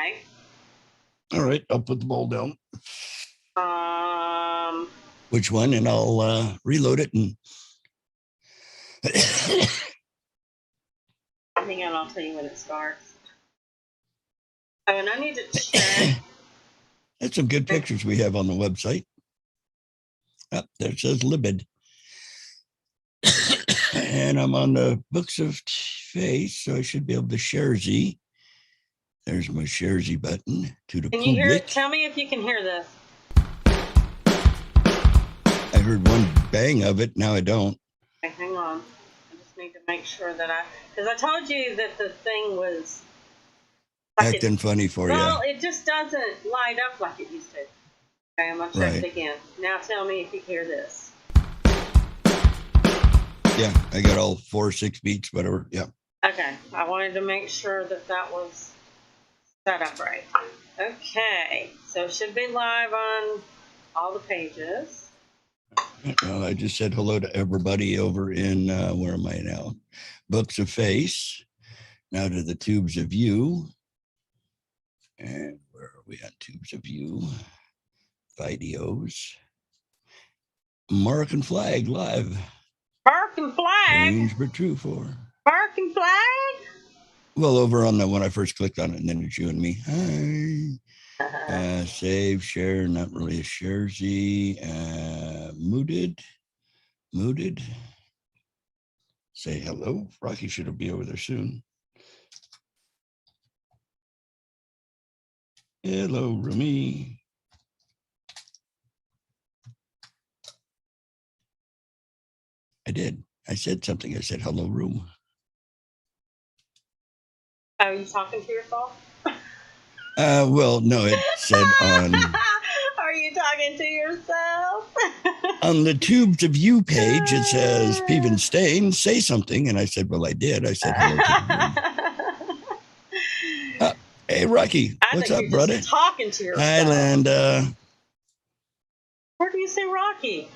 way. All right, I'll put the ball down. Um, Which one? And I'll reload it and. Hang on, I'll tell you when it starts. Oh, and I need to check. That's some good pictures we have on the website. Oh, there it says Libid. And I'm on the Books of Faith, so I should be able to share Z. There's my share Z button to the Can public. you hear it? Tell me if you can hear this. I heard one bang of it. Now I don't. Okay, hang on. I just need to make sure that because I told you that the thing was like acting funny for you. Well, it just doesn't light up like it used to. Okay, I'm gonna check it again. Now tell me if you hear this. Yeah, I got all 4 or 6 beats, whatever. Yeah. Okay, I wanted to make sure that was set up right. Okay, so it should be live on all the pages. Well, I just said hello to everybody over in, where am I now? Books of Face. Now to the Tubes of You. And where are we on Tubes of You? Videos. Mark and Flag live. Park and Flag? Strange but true for. Park and Flag? Well, over on the when I first clicked on it, and then it's you and me. Hi. Save, share, not really a share Z. Mooted. Say hello. Rocky should be over there soon. Hello, Remy. I did. I said something. I said hello, room. Are you talking to yourself? Well, no, it said on. Are you talking to yourself? On the Tubes of You page, it says Peven Stain, say something. And I said, well, I did. I said hello to you. Hey, Rocky. What's up, brother? Just talking to yourself. Highland. Where do you say Rocky?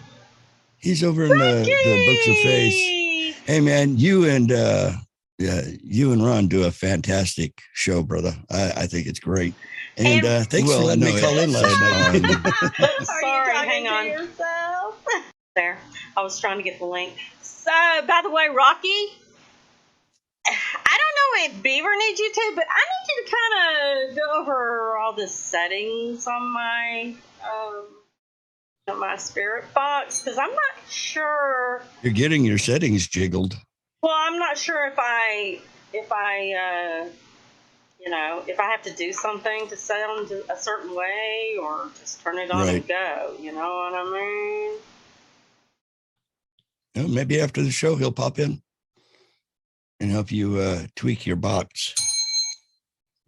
He's over in the Books of Face. Hey, man, you and Ron do a fantastic show, brother. I think it's great. And thanks for letting me call in last night. Sorry, hang on. Yourself? There. I was trying to get the link. So, by the way, Rocky, I don't know if Beaver needs you to, but I need you to kind of go over all the settings on my spirit box, because I'm not sure. You're getting your settings jiggled. Well, I'm not sure if I have to do something to sound a certain way or just turn it on and go. You know what I mean? Well, maybe after the show, he'll pop in and help you tweak your box.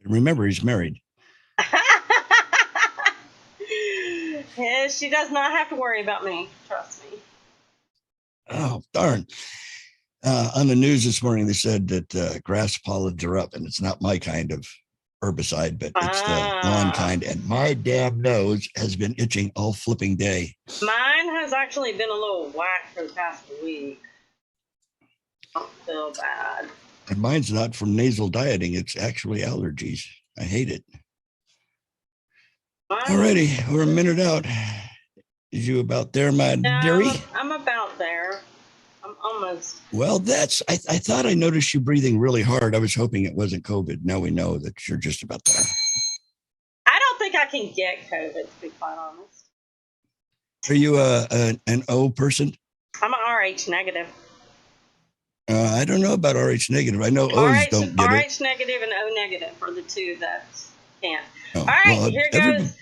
Remember, he's married. Yeah, she does not have to worry about me. Trust me. Oh, darn. On the news this morning, they said that grass pollards are up, and it's not my kind of herbicide, but it's the lawn kind. And my damn nose has been itching all flipping day. Mine has actually been a little whack for the past week. I don't feel bad. And mine's not from nasal dieting. It's actually allergies. I hate it. Alrighty, we're a minute out. Is you about there, my dearie? I'm about there. I'm almost. Well, I thought I noticed you breathing really hard. I was hoping it wasn't COVID. Now we know that you're just about there. I don't think I can get COVID, to be quite honest. Are you an O person? I'm an RH negative. I don't know about RH negative. I know O's don't get it. RH negative and O negative are the two that can't. Oh, all right, well, here goes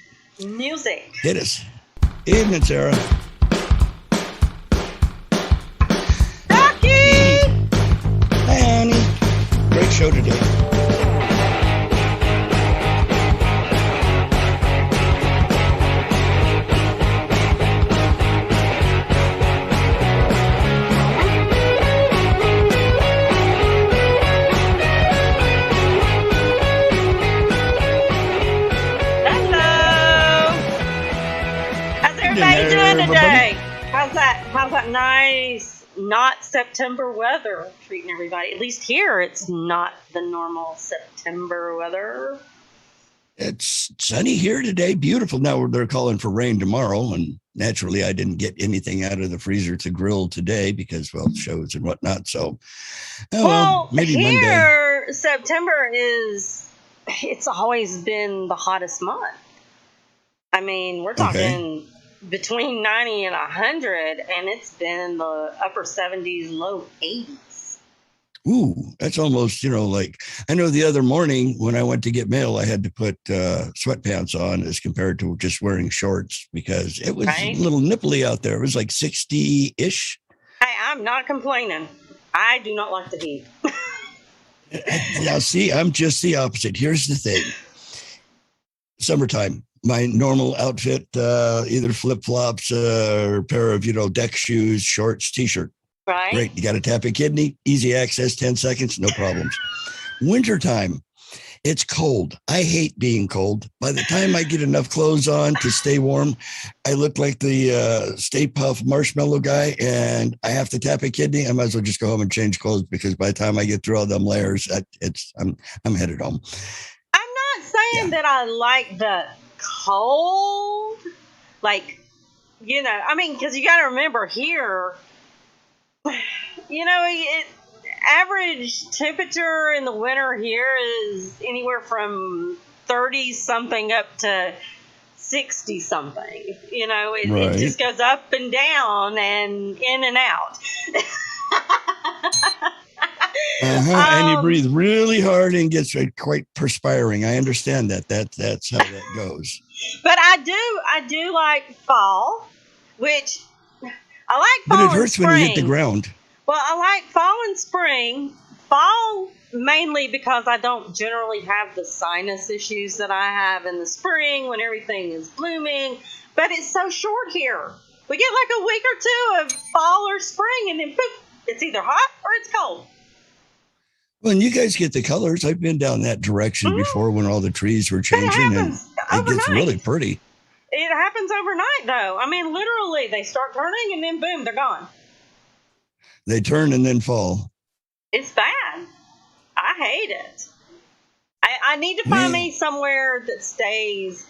music. Hit us. Evening, Sarah. Rocky! Hi, honey. Great show today. Today. How's that nice, not September weather treating everybody? At least here, it's not the normal September weather. It's sunny here today. Beautiful. Now they're calling for rain tomorrow. And naturally, I didn't get anything out of the freezer to grill today because, well, shows and whatnot. So, maybe here, Monday. September it's always been the hottest month. I mean, we're talking between 90 and 100, and it's been in the upper 70s, low 80s. Ooh, that's almost, like I know the other morning when I went to get mail, I had to put sweatpants on as compared to just wearing shorts because it was a little nipply out there. It was like 60-ish. Hey, I'm not complaining. I do not like the heat. Now, see, I'm just the opposite. Here's the thing. Summertime, my normal outfit, either flip-flops or a pair of, deck shoes, shorts, t-shirt. Right. Great. You got a tap a kidney, easy access, 10 seconds, no problems. Wintertime, it's cold. I hate being cold. By the time I get enough clothes on to stay warm, I look like the Stay Puft Marshmallow guy, and I have to tap a kidney. I might as well just go home and change clothes because by the time I get through all them layers, I'm headed home. I'm not saying that I like the cold, because you got to remember here, average temperature in the winter here is anywhere from 30 something up to 60 something. It just goes up and down and in and out. And you breathe really hard and gets quite perspiring. I understand that. That's how that goes. But I do like fall, which I like fall. But it hurts when you hit the ground. Well, I like fall and spring. Fall mainly because I don't generally have the sinus issues that I have in the spring when everything is blooming. But it's so short here. We get like a week or two of fall or spring, and then poof, it's either hot or it's cold. Well, you guys get the colors. I've been down that direction before when all the trees were changing, and it gets really pretty. It happens overnight, though. I mean, literally, they start turning, and then boom, they're gone. They turn and then fall. It's bad. I hate it. I need to find me somewhere that stays,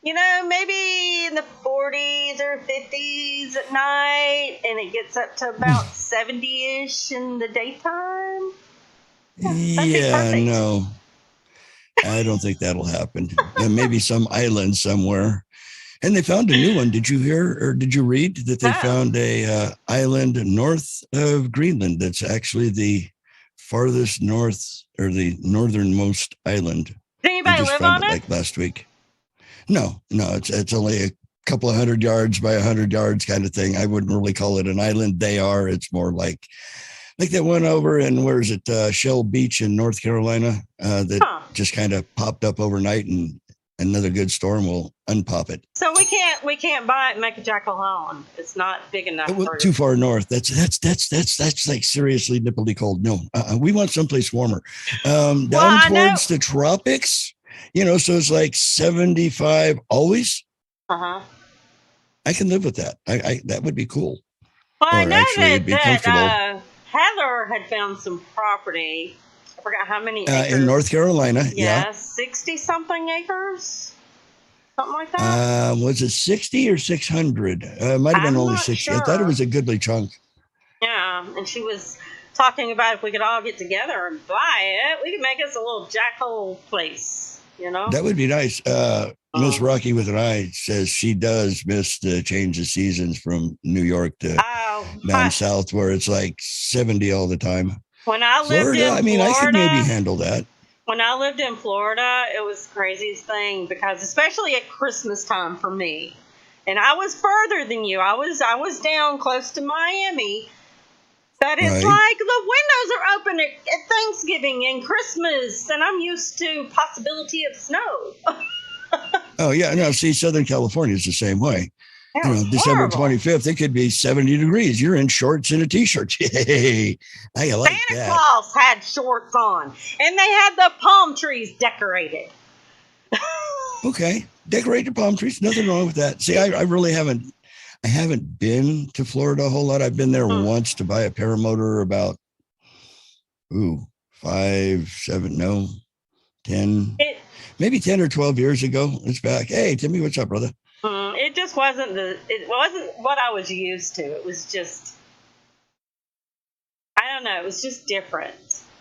maybe in the 40s or 50s at night, and it gets up to about 70-ish in the daytime. Yeah, no. I don't think that'll happen. And maybe some island somewhere. And they found a new one. Did you hear or did you read that they found a island north of Greenland that's actually the farthest north or the northernmost island? Did anybody live on it? Like last week. No, it's only a couple of 100 yards by 100 yards kind of thing. I wouldn't really call it an island. It's more like that one over in, where is it? Shell Beach in North Carolina that just kind of popped up overnight, and another good storm will unpop it. So we can't buy it and make a Jackal Island. It's not big enough. Too far north. That's like seriously nipply cold. No, we want someplace warmer. Down towards the tropics, so it's like 75 always. I can live with that. I that would be cool. Well, I know that Heather had found some property. I forgot how many acres. In North Carolina. Yeah, 60-something acres, something like that. Was it 60 or 600? It might have been only 60. Sure. I thought it was a goodly chunk. Yeah, and she was talking about if we could all get together and buy it, we could make us a little jackhole place, That would be nice. Miss Rocky with an eye says she does miss the change of seasons from New York to down south where it's like 70 all the time. When I lived in Florida, I could maybe handle that. When I lived in Florida, it was the craziest thing because especially at Christmas time for me, and I was further than you. I was down close to Miami, but it's like the windows are open at Thanksgiving and Christmas, and I'm used to possibility of snow. Oh yeah, no. See, Southern California is the same way. December 25th, it could be 70 degrees. You're in shorts and a t-shirt. Hey, I like that. Santa Claus had shorts on, and they had the palm trees decorated. Okay, decorate your palm trees. Nothing wrong with that. See, I really haven't. I haven't been to Florida a whole lot. I've been there once to buy a paramotor about 10 10, It maybe 10 or 12 years ago. It's back. Hey, Timmy, what's up, brother? it just it wasn't what I was used to. It was just, I don't know, it was just different.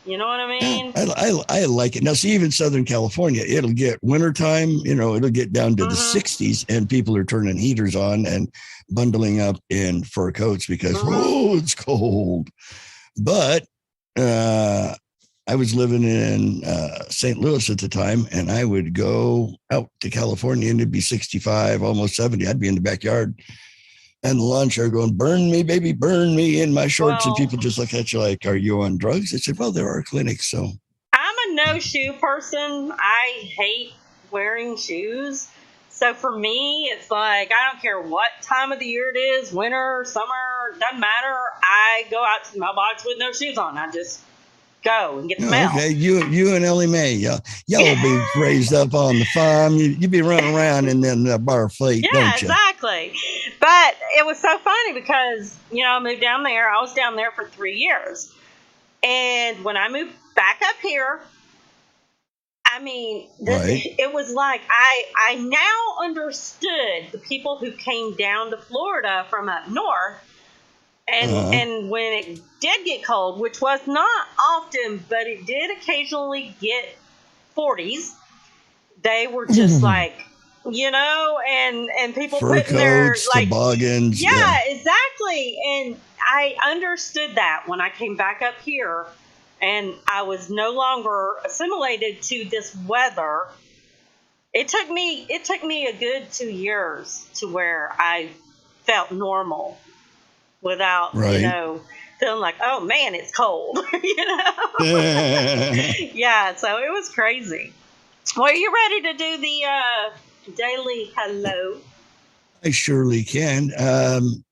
You know what I mean? I like it. Now, see, even Southern California, it'll get wintertime, it'll get down to the Mm-hmm. 60s and people are turning heaters on and bundling up in fur coats because, it's cold. But I was living in St. Louis at the time, and I would go out to California and it'd be 65, almost 70. I'd be in the backyard and the lawn chair going, burn me, baby, burn me in my shorts. And people just look at you like, are you on drugs? I said, well, there are clinics. So I'm a no shoe person. I hate wearing shoes. So for me, it's like, I don't care what time of the year it is, winter, summer, doesn't matter. I go out to the mailbox with no shoes on. I just go and get the mail. Okay, you and Ellie Mae, y'all will be raised up on the farm. You be running around in then bar fleet, yeah, don't you? Exactly. But it was so funny because, I moved down there. I was down there for 3 years. And when I moved back up here, I mean, it was like I now understood the people who came down to Florida from up north. And when it did get cold, which was not often, but it did occasionally get 40s, they were just like, and people fur putting their like toboggans. Yeah, exactly. And I understood that when I came back up here, and I was no longer assimilated to this weather. It took me a good 2 years to where I felt normal. Without, feeling like, oh man, it's cold, Yeah, so it was crazy. Well, are you ready to do the daily hello? I surely can.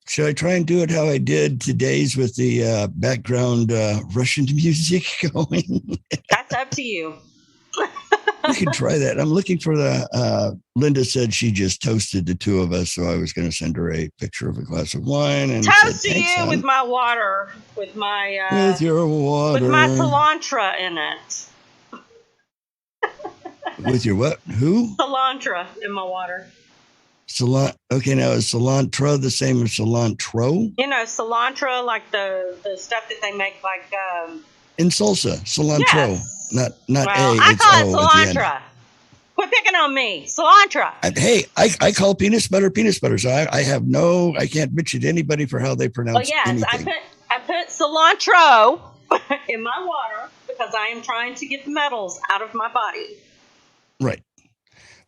Should I try and do it how I did today's with the background Russian music going? That's up to you. We can try that. I'm looking for Linda said she just toasted the two of us, so I was going to send her a picture of a glass of wine. And toast said, to you son. With my water, with my with your water, with my cilantro in it. With your what? Who? Cilantro in my water. Okay, now is cilantro the same as cilantro? Cilantro, like the stuff that they make, like in salsa, cilantro. Yes. Not well, A. I it's call O it cilantro. Quit picking on me. Cilantro. Hey, I call peanut butter, so I can't bitch at anybody for how they pronounce anything. I put cilantro in my water because I am trying to get the metals out of my body. Right.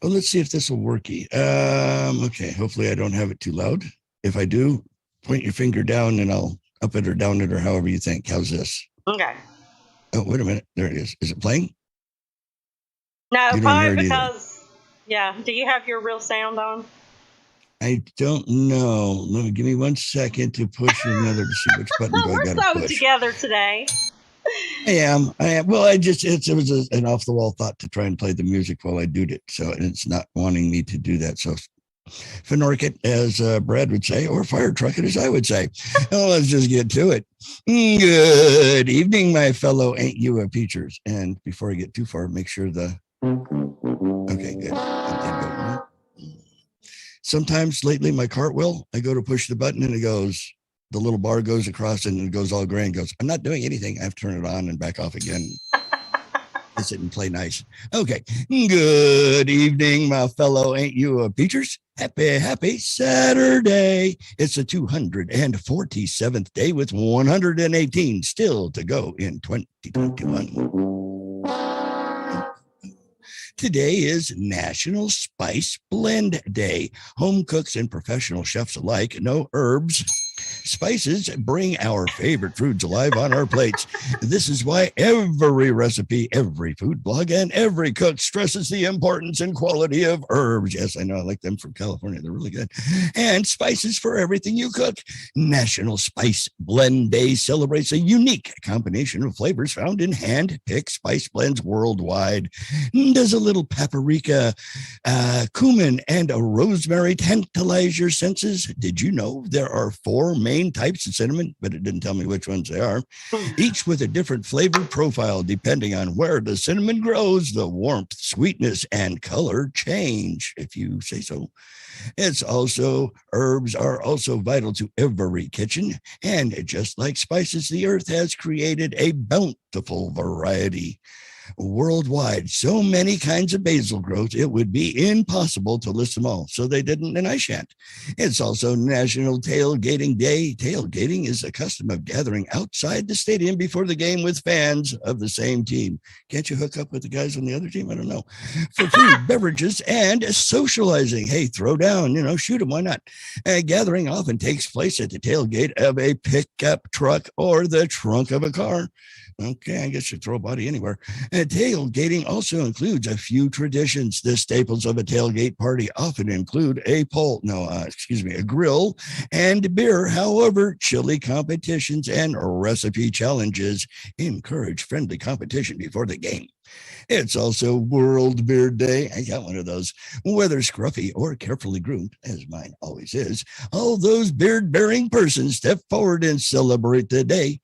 Well, let's see if this will work. Okay, hopefully I don't have it too loud. If I do, point your finger down and I'll up it or down it or however you think. How's this? Okay. Oh, wait a minute. There it is. Is it playing? No, probably because, do you have your real sound on? I don't know. Give me 1 second to push another to see which button do I got to push. We're so together today. I am. Well, it was an off the wall thought to try and play the music while I do it. So it's not wanting me to do that. So Finork it, as Brad would say, or fire truck it, as I would say. Well, let's just get to it. Good evening, my fellow Ain't You a Peachers. And before I get too far, make sure okay, good. Sometimes lately my cartwheel, I go to push the button and the little bar goes across and it goes all gray and goes, I'm not doing anything. I have to turn it on and back off again. I sit and play nice. Okay. Good evening, my fellow Ain't You a Peachers. Happy Saturday. It's the 247th day with 118 still to go in 2021. Today is National Spice Blend Day. Home cooks and professional chefs alike know herbs. Spices bring our favorite foods alive on our plates. This is why every recipe, every food blog, and every cook stresses the importance and quality of herbs. Yes, I know. I like them from California. They're really good. And spices for everything you cook. National Spice Blend Day celebrates a unique combination of flavors found in hand-picked spice blends worldwide. Does a little paprika, cumin, and a rosemary tantalize your senses? Did you know there are 4 main main types of cinnamon, but it didn't tell me which ones they are, each with a different flavor profile depending on where the cinnamon grows. The warmth, sweetness, and color change, if you say so. Herbs are also vital to every kitchen, and just like spices, the earth has created a bountiful variety. Worldwide, so many kinds of basil growth, it would be impossible to list them all. So they didn't, and I shan't. It's also National Tailgating Day. Tailgating is a custom of gathering outside the stadium before the game with fans of the same team. Can't you hook up with the guys on the other team? I don't know. For food, beverages, and socializing. Hey, throw down, shoot them. Why not? Gathering often takes place at the tailgate of a pickup truck or the trunk of a car. Okay, I guess you throw a body anywhere. Tailgating also includes a few traditions. The staples of a tailgate party often include a grill and beer. However, chili competitions and recipe challenges encourage friendly competition before the game. It's also World Beard Day. I got one of those. Whether scruffy or carefully groomed, as mine always is, all those beard-bearing persons step forward and celebrate the day.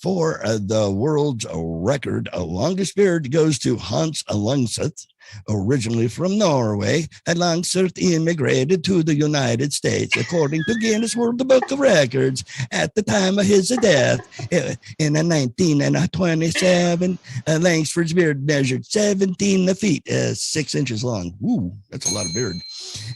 For the world's record, longest beard goes to Hans Langseth. Originally from Norway, Langseth immigrated to the United States, according to Guinness World Book of Records. At the time of his death, in 1927, Langsford's beard measured 17 feet, 6 inches long. Ooh, that's a lot of beard.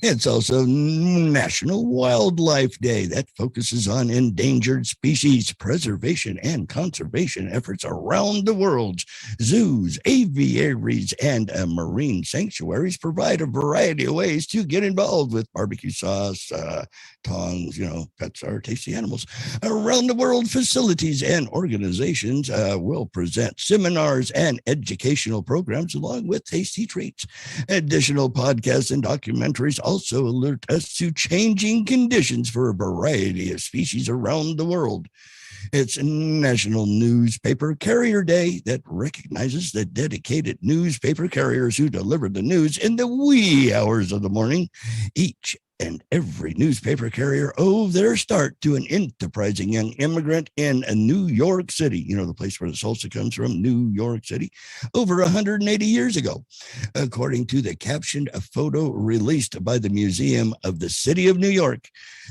It's also National Wildlife Day that focuses on endangered species preservation and conservation efforts around the world. Zoos, aviaries, and marine sanctuaries provide a variety of ways to get involved with barbecue sauce, tongs, pets are tasty animals. Around the world, facilities and organizations will present seminars and educational programs along with tasty treats. Additional podcasts and documentaries also alert us to changing conditions for a variety of species around the world. It's National Newspaper Carrier Day that recognizes the dedicated newspaper carriers who deliver the news in the wee hours of the morning. Each and every newspaper carrier owe their start to an enterprising young immigrant in New York City, the place where the salsa comes from, New York City, over 180 years ago. According to the captioned photo released by the Museum of the City of New York,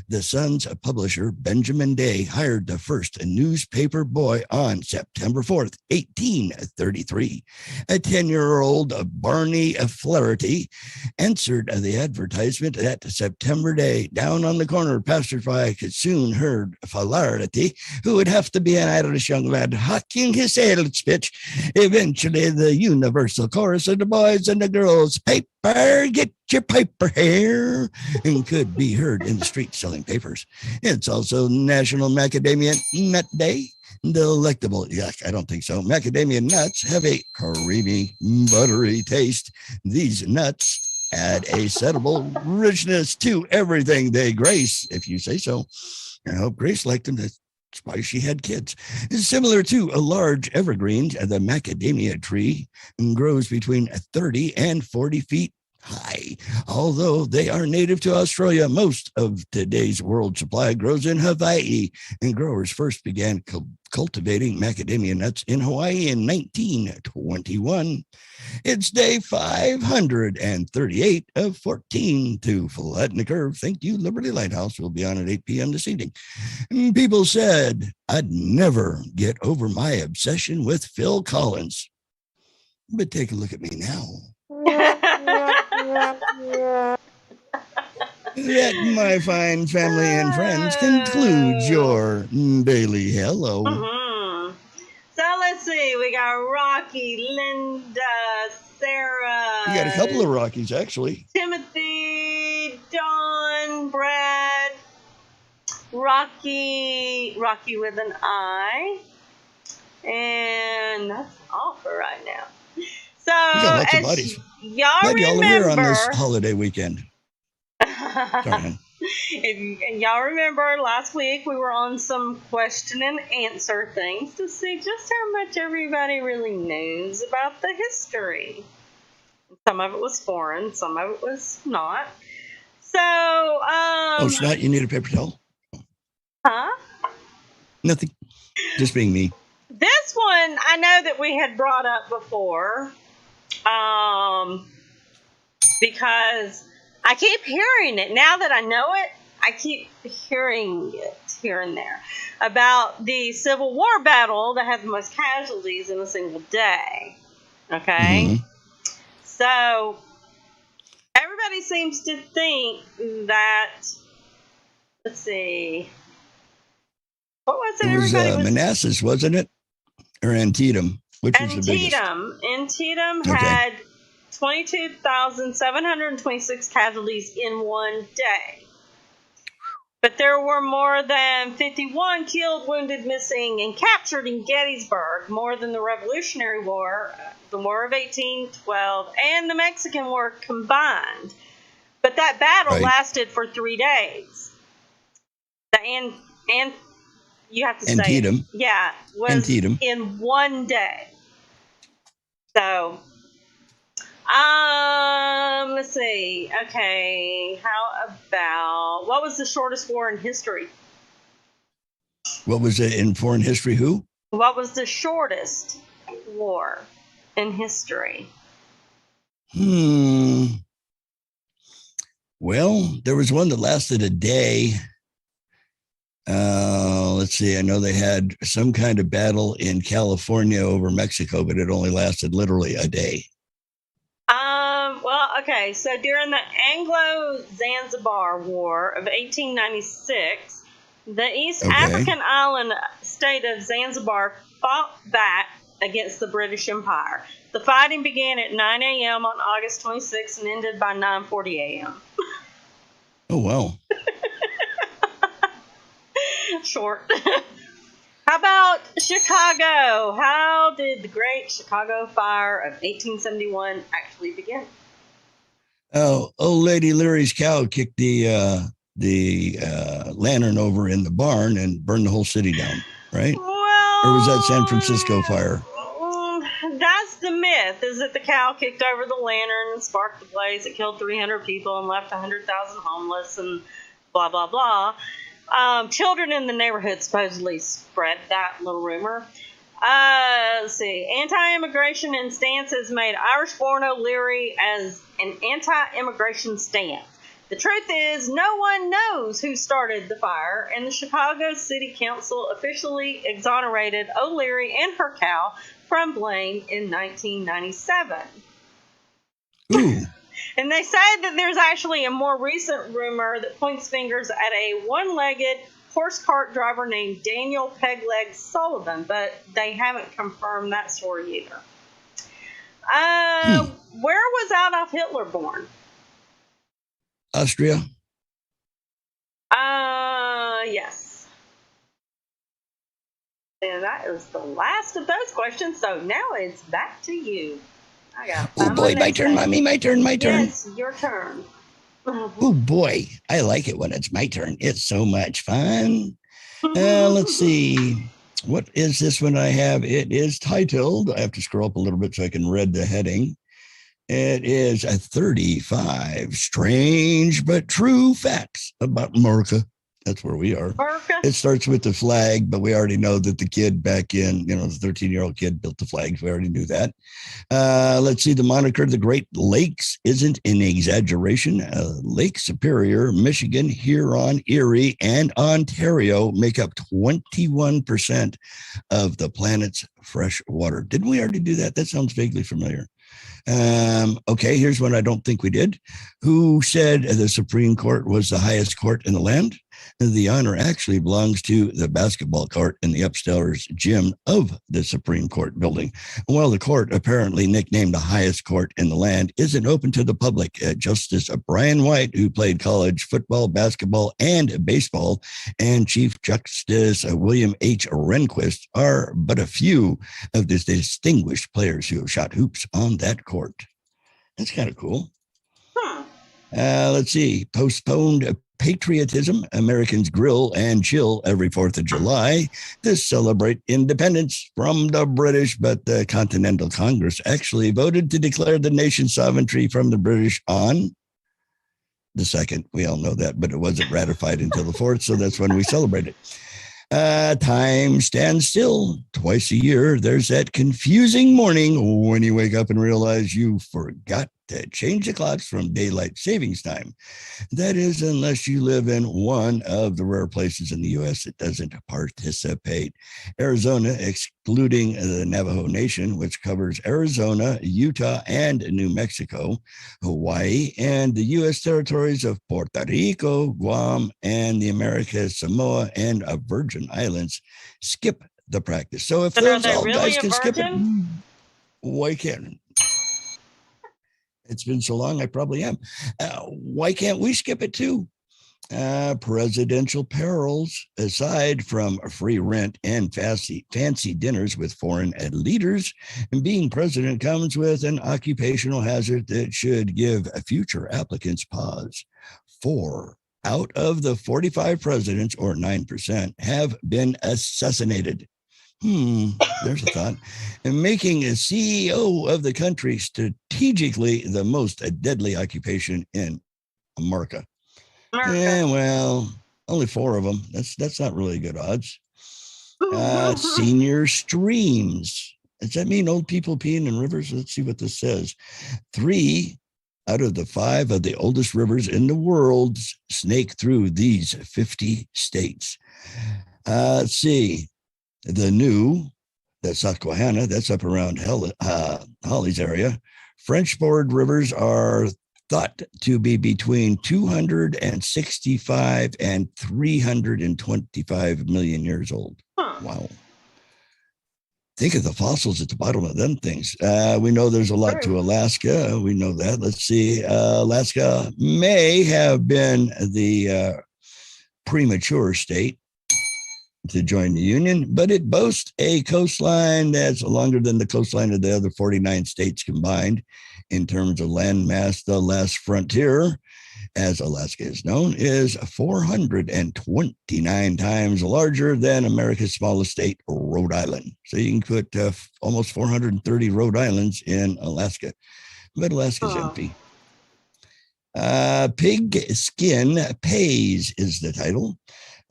the Sun's publisher, Benjamin Day, hired the first newspaper boy on September 4th, 1833. A 10-year-old Barney Flaherty answered the advertisement that September day. Down on the corner, passersby could soon heard Flaherty, who would have to be an Irish young lad, hawking his sales pitch. Eventually, the universal chorus of the boys and the girls, "Paper, get your paper here," and could be heard in the streets selling papers. It's also National Macadamia Nut Day. Delectable, yuck, I don't think so. Macadamia nuts have a creamy, buttery taste. These nuts add a edible richness to everything they grace, if you say so. I hope Grace liked them. That's why she had kids. It's similar to a large evergreen, the macadamia tree grows between 30 and 40 feet high. Although they are native to Australia, most of today's world supply grows in Hawaii, and growers first began cultivating macadamia nuts in Hawaii in 1921. It's day 538 of 14 to Flatten the Curve. Thank you, Liberty Lighthouse. We'll be on at 8 p.m. this evening. People said I'd never get over my obsession with Phil Collins. But take a look at me now. That, my fine family and friends, concludes your daily hello. Mm-hmm. So let's see. We got Rocky, Linda, Sarah. You got a couple of Rockies, actually. Timothy, Dawn, Brad, Rocky with an I. And that's all for right now. So, we got lots of buddies. Y'all remember, here on this holiday weekend. Sorry, if y'all remember, last week we were on some question and answer things to see just how much everybody really knows about the history. Some of it was foreign, some of it was not. So, oh, it's not? You need a paper towel? Huh? Nothing. Just being me. This one I know that we had brought up before, because I keep hearing it. Now that I know it, I keep hearing it here and there about the Civil War battle that had the most casualties in a single day. Okay? Mm-hmm. So, everybody seems to think that, let's see, what was it? It was Manassas, wasn't it? Or Antietam? Which was the biggest? Antietam had 22,726 casualties in one day. But there were more than 51 killed, wounded, missing, and captured in Gettysburg, more than the Revolutionary War, the War of 1812, and the Mexican War combined. But that battle lasted for 3 days. And you have to say Antietam. Yeah, was Antietam. In one day. So, let's see. Okay, how about, what was the shortest war in history? What was it in foreign history? Who? What was the shortest war in history? Well, there was one that lasted a day. Let's see. I know they had some kind of battle in California over Mexico, but it only lasted literally a day. Well, okay. So during the Anglo-Zanzibar War of 1896, the East African island state of Zanzibar fought back against the British Empire. The fighting began at 9 a.m. on August 26 and ended by 9:40 a.m. Oh, wow. Short. How about Chicago? How did the Great Chicago Fire of 1871 actually begin? Oh, old lady Leary's cow kicked the lantern over in the barn and burned the whole city down, right? Well, or was that San Francisco fire? That's the myth, is that the cow kicked over the lantern and sparked the blaze. It killed 300 people and left 100,000 homeless and blah, blah, blah. Children in the neighborhood supposedly spread that little rumor. Let's see. Anti-immigration and stances made Irish-born O'Leary as an anti-immigration stance. The truth is, no one knows who started the fire, and the Chicago City Council officially exonerated O'Leary and her cow from blame in 1997. Ooh. And they say that there's actually a more recent rumor that points fingers at a one-legged horse cart driver named Daniel Pegleg Sullivan, but they haven't confirmed that story either. Where was Adolf Hitler born? Austria. Yes. And that is the last of those questions, so now it's back to you. Oh boy, my turn, Mommy, my turn. Yes, your turn. Oh boy, I like it when it's my turn. It's so much fun. Let's see. What is this one I have? It is titled, I have to scroll up a little bit so I can read the heading. It is a 35 strange but true facts about America. That's where we are. America. It starts with the flag, but we already know that the kid back in, the 13-year-old kid built the flag. We already knew that. Let's see. The moniker, the Great Lakes, isn't an exaggeration. Lake Superior, Michigan, Huron, Erie, and Ontario make up 21% of the planet's fresh water. Didn't we already do that? That sounds vaguely familiar. Okay, here's one I don't think we did. Who said the Supreme Court was the highest court in the land? The honor actually belongs to the basketball court in the upstairs gym of the Supreme Court building. While the court, apparently nicknamed the highest court in the land, isn't open to the public, Justice Brian White, who played college football, basketball, and baseball, and Chief Justice William H. Rehnquist are but a few of the distinguished players who have shot hoops on that court. That's kind of cool. Let's see. Postponed patriotism. Americans grill and chill every 4th of July to celebrate independence from the British, but the Continental Congress actually voted to declare the nation's sovereignty from the British on the 2nd. We all know that, but it wasn't ratified until the 4th, so that's when we celebrate it. Time stands still twice a year. There's that confusing morning when you wake up and realize you forgot to change the clocks from daylight savings time. That is, unless you live in one of the rare places in the U.S. that doesn't participate. Arizona, excluding the Navajo Nation, which covers Arizona, Utah, and New Mexico, Hawaii, and the U.S. territories of Puerto Rico, Guam, and the Americas, Samoa, and Virgin Islands, skip the practice. So if those all guys can skip it, why can't? It's been so long, I probably am. Why can't we skip it too? Presidential perils, aside from free rent and fancy dinners with foreign leaders, and being president comes with an occupational hazard that should give future applicants pause. 4 out of the 45 presidents, or 9%, have been assassinated. There's a thought. And making a CEO of the country strategically the most deadly occupation in America. Yeah, well, only 4 of them. That's not really good odds. Senior streams. Does that mean old people peeing in rivers? Let's see what this says. 3 out of the 5 of the oldest rivers in the world snake through these 50 states. Let's see. The Susquehanna, that's up around Holly's area. French-bordered rivers are thought to be between 265 and 325 million years old. Wow. Think of the fossils at the bottom of them things. We know there's a lot to Alaska. We know that. Let's see. Alaska may have been the premature state to join the Union, but it boasts a coastline that's longer than the coastline of the other 49 states combined. In terms of landmass, the last frontier, as Alaska is known, is 429 times larger than America's smallest state, Rhode Island. So you can put almost 430 Rhode Islands in Alaska, but Alaska's empty. Pig Skin Pays is the title.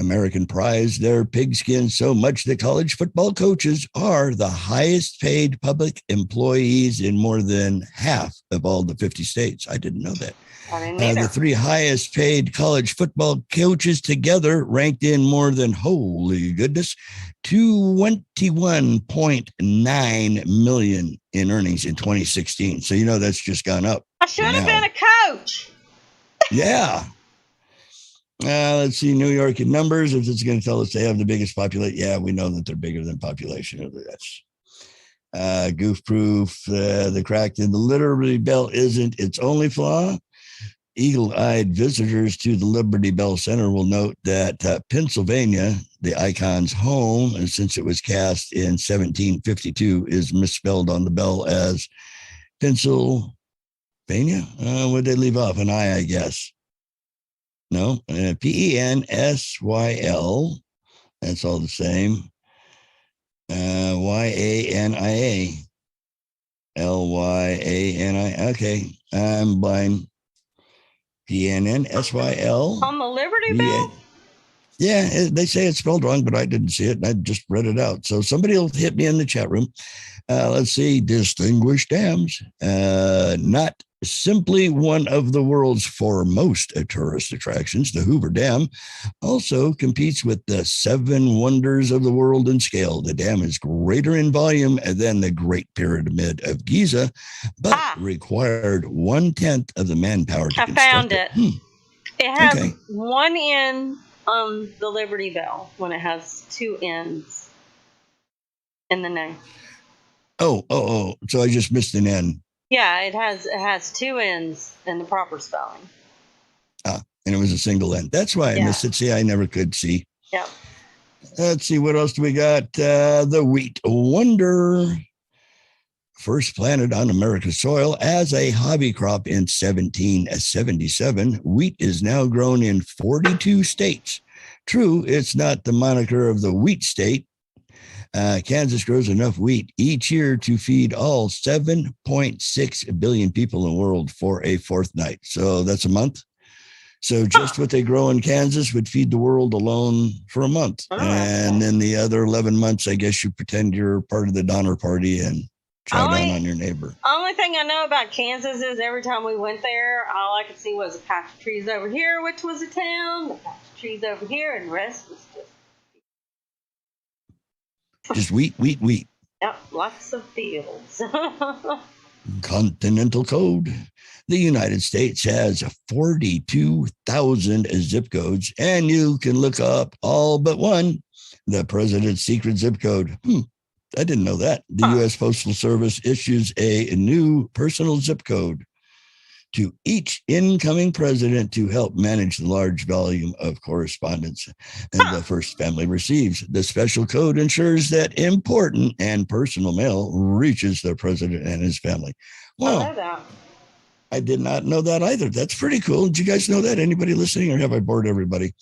American prize their pigskin so much that college football coaches are the highest paid public employees in more than half of all the 50 states. I didn't know that. The 3 highest paid college football coaches together ranked in more than, holy goodness, 21.9 million in earnings in 2016. So, that's just gone up. I should have been a coach. Yeah. Let's see, New York in numbers. If it's going to tell us they have the biggest population, yeah, we know that they're bigger than population. That's goof proof. The crack in the Liberty Bell isn't its only flaw. Eagle-eyed visitors to the Liberty Bell Center will note that Pennsylvania, the icon's home, and since it was cast in 1752, is misspelled on the bell as Pennsylvania. Would they leave off an I guess? No, Pensyl. That's all the same. Yania. Lyani. Okay, I'm blind. PNNSYL. On the Liberty Bell? Yeah, they say it's spelled wrong, but I didn't see it. I just read it out. So somebody will hit me in the chat room. Let's see. Distinguished Dams. Not simply one of the world's foremost tourist attractions, the Hoover Dam also competes with the 7 wonders of the world in scale. The dam is greater in volume than the Great Pyramid of Giza, but required 1/10 of the manpower to construct found it. It has 1 end on the Liberty Bell when it has 2 ends in the name. Oh. So I just missed an N. Yeah, it has 2 ends in the proper spelling. And it was a single end. That's why I missed it. See, I never could see. Yep. Let's see, what else do we got? The wheat wonder. First planted on America's soil as a hobby crop in 1777, wheat is now grown in 42 states. True, it's not the moniker of the wheat state. Kansas grows enough wheat each year to feed all 7.6 billion people in the world for a fortnight. So that's a month. So just what they grow in Kansas would feed the world alone for a month. And then the other 11 months, I guess you pretend you're part of the Donner Party and chow down on your neighbor. Only thing I know about Kansas is every time we went there, all I could see was a patch of trees over here, which was a town, a patch of trees over here, and the rest was just wheat. Yep, lots of fields. Continental code. The United States has 42,000 zip codes, and you can look up all but one, the president's secret zip code. I didn't know that. The U.S. Postal Service issues a new personal zip code to each incoming president to help manage the large volume of correspondence the first family receives. The special code ensures that important and personal mail reaches the president and his family. Wow. I know that. I did not know that either. That's pretty cool. Did you guys know that? Anybody listening, or have I bored everybody?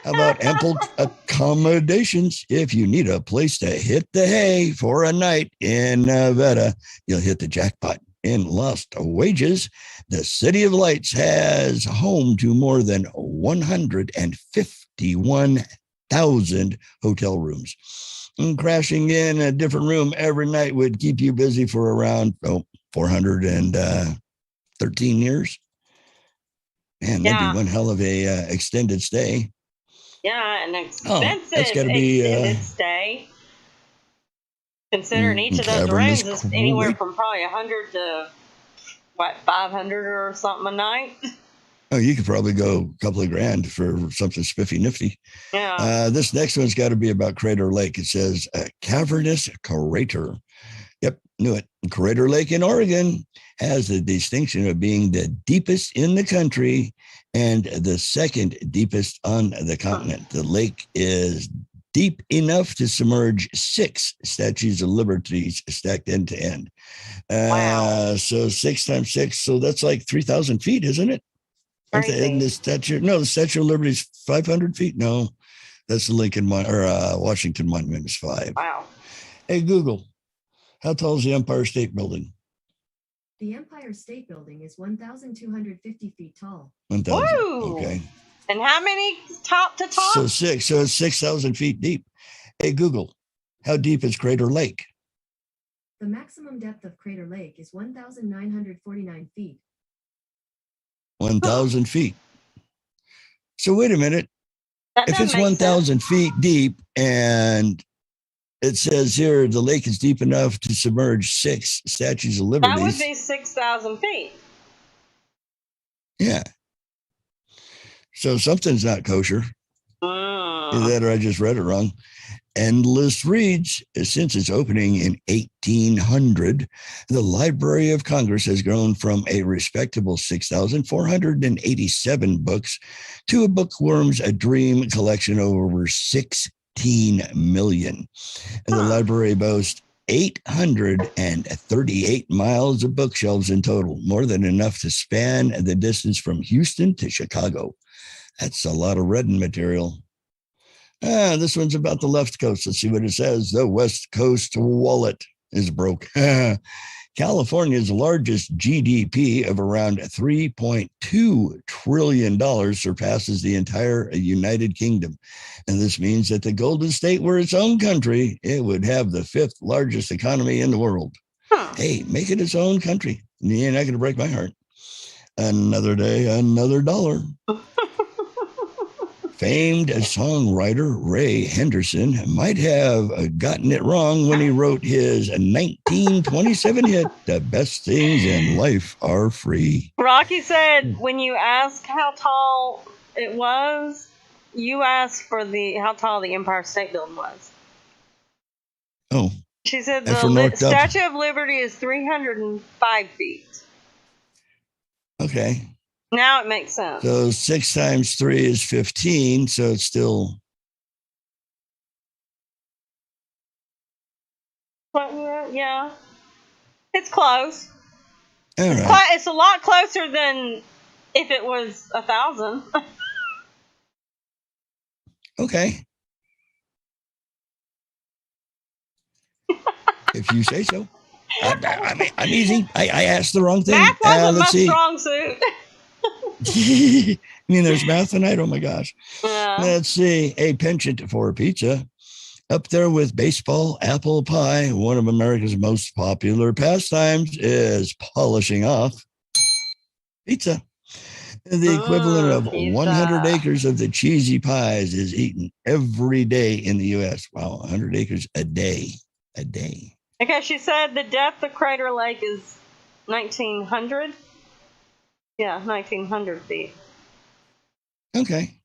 How about ample accommodations? If you need a place to hit the hay for a night in Nevada, you'll hit the jackpot. In Lost Wages, the City of Lights has home to more than 151,000 hotel rooms. And crashing in a different room every night would keep you busy for around 413 years. Man, that'd be one hell of a extended stay. Yeah, an expensive that's gotta be, extended stay. Considering each of those rooms is anywhere from probably 100 to 500 or something a night. Oh, you could probably go a couple of grand for something spiffy nifty. Yeah. This next one's got to be about Crater Lake. It says cavernous crater. Yep, knew it. Crater Lake in Oregon has the distinction of being the deepest in the country and the second deepest on the continent. The lake is deep enough to submerge 6 statues of liberty stacked end to end. Wow. So 6 times 6, so that's like 3,000 feet, isn't it? And the statue of liberty is 500 feet. No, that's the Washington Monument is 5. Wow. Hey, Google, how tall is the Empire State Building? The Empire State Building is 1,250 feet tall. 1,000. Okay. And how many top to top? So 6. So it's 6,000 feet deep. Hey, Google, how deep is Crater Lake? The maximum depth of Crater Lake is 1,949 feet. 1,000 feet. So wait a minute. If it's 1,000 feet deep and it says here the lake is deep enough to submerge 6 statues of liberty. That would be 6,000 feet. Yeah. So something's not kosher. Either that or I just read it wrong. Endless Reads, since its opening in 1800, the Library of Congress has grown from a respectable 6,487 books to a bookworm's dream collection of over 16 million. And the library boasts 838 miles of bookshelves in total, more than enough to span the distance from Houston to Chicago. That's a lot of reading material. This one's about the left coast. Let's see what it says. The West Coast wallet is broke. California's largest GDP of around $3.2 trillion surpasses the entire United Kingdom. And this means that the Golden State were its own country, it would have the 5th largest economy in the world. Hey, make it its own country. You're not going to break my heart. Another day, another dollar. Famed songwriter Ray Henderson might have gotten it wrong when he wrote his 1927 hit, The Best Things in Life Are Free. Rocky said when you ask how tall it was, you asked for how tall the Empire State Building was. Oh. She said the Statue of Liberty is 305 feet. Okay. Now it makes sense. So 6 times 3 is 15. So it's still. Yeah. It's close. All right. It's a lot closer than if it was 1,000. Okay. If you say so. I'm easy. I asked the wrong thing. Math wasn't my strong suit. I mean, there's math tonight. Oh my gosh. Yeah. Let's see. A penchant for pizza. Up there with baseball, apple pie, one of America's most popular pastimes is polishing off pizza. The equivalent of Pizza. 100 acres of the cheesy pies is eaten every day in the U.S. Wow, 100 acres a day. A day. Okay, she said the depth of Crater Lake is 1,900. Yeah, 1,900 feet. Okay.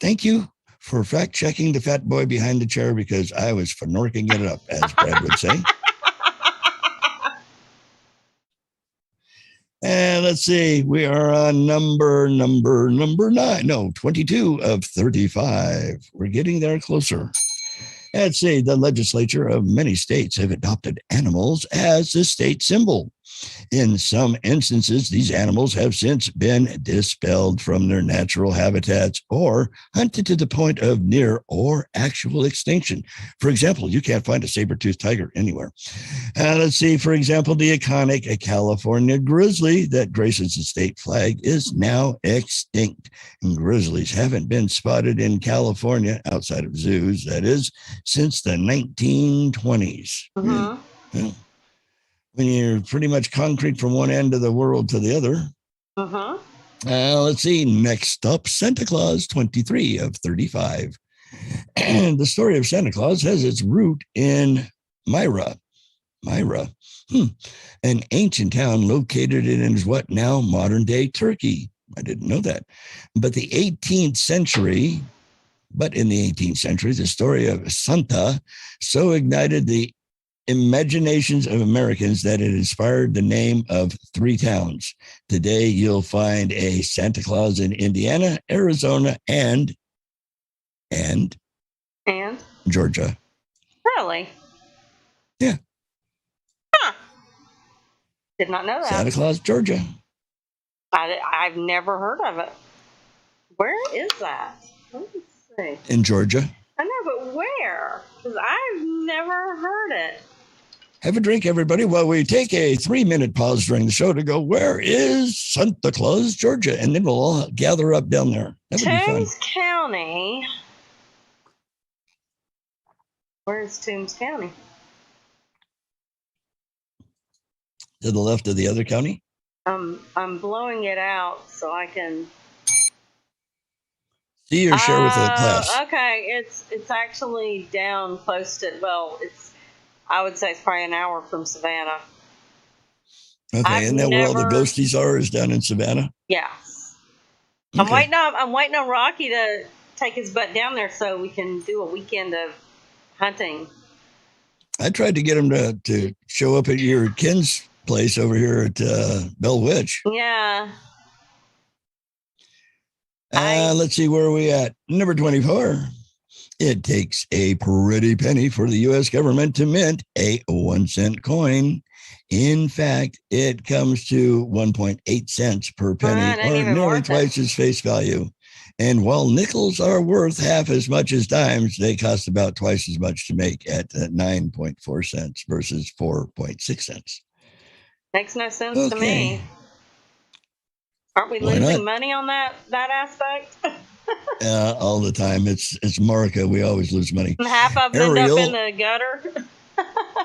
Thank you for fact checking the fat boy behind the chair because I was fnorking it up, as Brad would say. And let's see, we are on number 9. No, 22 of 35. We're getting there closer. Let's see, the legislature of many states have adopted animals as the state symbol. In some instances, these animals have since been dispelled from their natural habitats or hunted to the point of near or actual extinction. For example, you can't find a saber-toothed tiger anywhere. Let's see, for example, the iconic California grizzly that graces the state flag is now extinct. And grizzlies haven't been spotted in California, outside of zoos, that is, since the 1920s. Mm-hmm. Yeah. When you're pretty much concrete from one end of the world to the other. Mm-hmm. Let's see. Next up, Santa Claus, 23 of 35. And the story of Santa Claus has its root in Myra, an ancient town located in what now modern day Turkey. I didn't know that. But in the 18th century, the story of Santa so ignited the imaginations of Americans that it inspired the name of 3 towns. Today, you'll find a Santa Claus in Indiana, Arizona, and Georgia. Really? Yeah. Huh. Did not know that. Santa Claus, Georgia. I've never heard of it. Where is that? Let me see. In Georgia. I know, but where? Because I've never heard it. Have a drink, everybody, while we take a 3-minute pause during the show to go, where is Santa Claus, Georgia? And then we'll all gather up down there. That would be fun. Toombs County. Where is Toombs County? To the left of the other county? I'm blowing it out so I can see or share with the class. Okay, it's actually down close to, well, I would say it's probably an hour from Savannah. Okay, isn't that where all the ghosties are, is down in Savannah? Yeah. Okay. I'm waiting on Rocky to take his butt down there so we can do a weekend of hunting. I tried to get him to show up at your Ken's place over here at Bell Witch. Yeah. Let's see, where are we at? Number 24. It takes a pretty penny for the U.S. government to mint a 1-cent coin. In fact, it comes to 1.8 cents per penny, or nearly twice its face value. And while nickels are worth half as much as dimes, they cost about twice as much to make at 9.4 cents versus 4.6 cents. Makes no sense to me. Aren't we losing money on that aspect? All the time. It's America. We always lose money. And half of them end up in the gutter.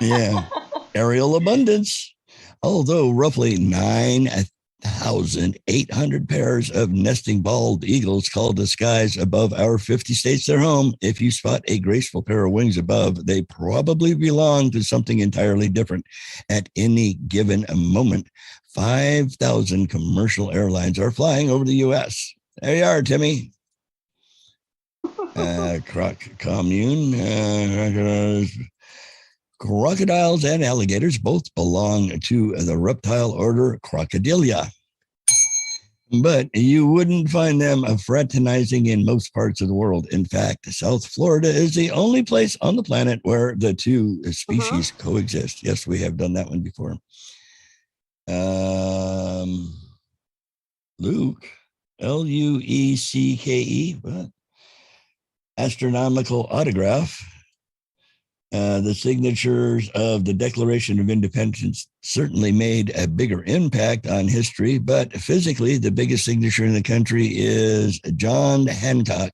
Yeah. Aerial abundance. Although roughly 9,800 pairs of nesting bald eagles call the skies above our 50 states their home. If you spot a graceful pair of wings above, they probably belong to something entirely different. At any given moment, 5,000 commercial airlines are flying over the U.S. There you are, Timmy. Crocodiles and alligators both belong to the reptile order Crocodilia. But you wouldn't find them fraternizing in most parts of the world. In fact, South Florida is the only place on the planet where the two species coexist. Yes, we have done that one before. Luke, Luecke, what? Astronomical autograph. The signatures of the Declaration of Independence certainly made a bigger impact on history, but physically, the biggest signature in the country is John Hancock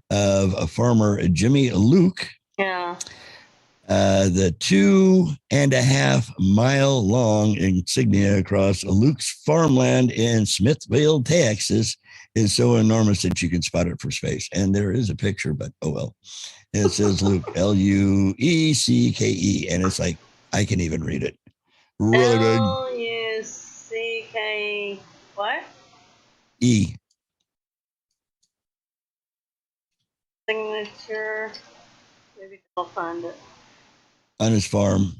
of a farmer Jimmy Luke. Yeah. The 2.5 mile long insignia across Luke's farmland in Smithville, Texas, is so enormous that you can spot it from space. And there is a picture, but oh well. It says Luke, Luecke, and it's like I can even read it. Really good. Luck what? E. Signature. Maybe I'll find it. On his farm.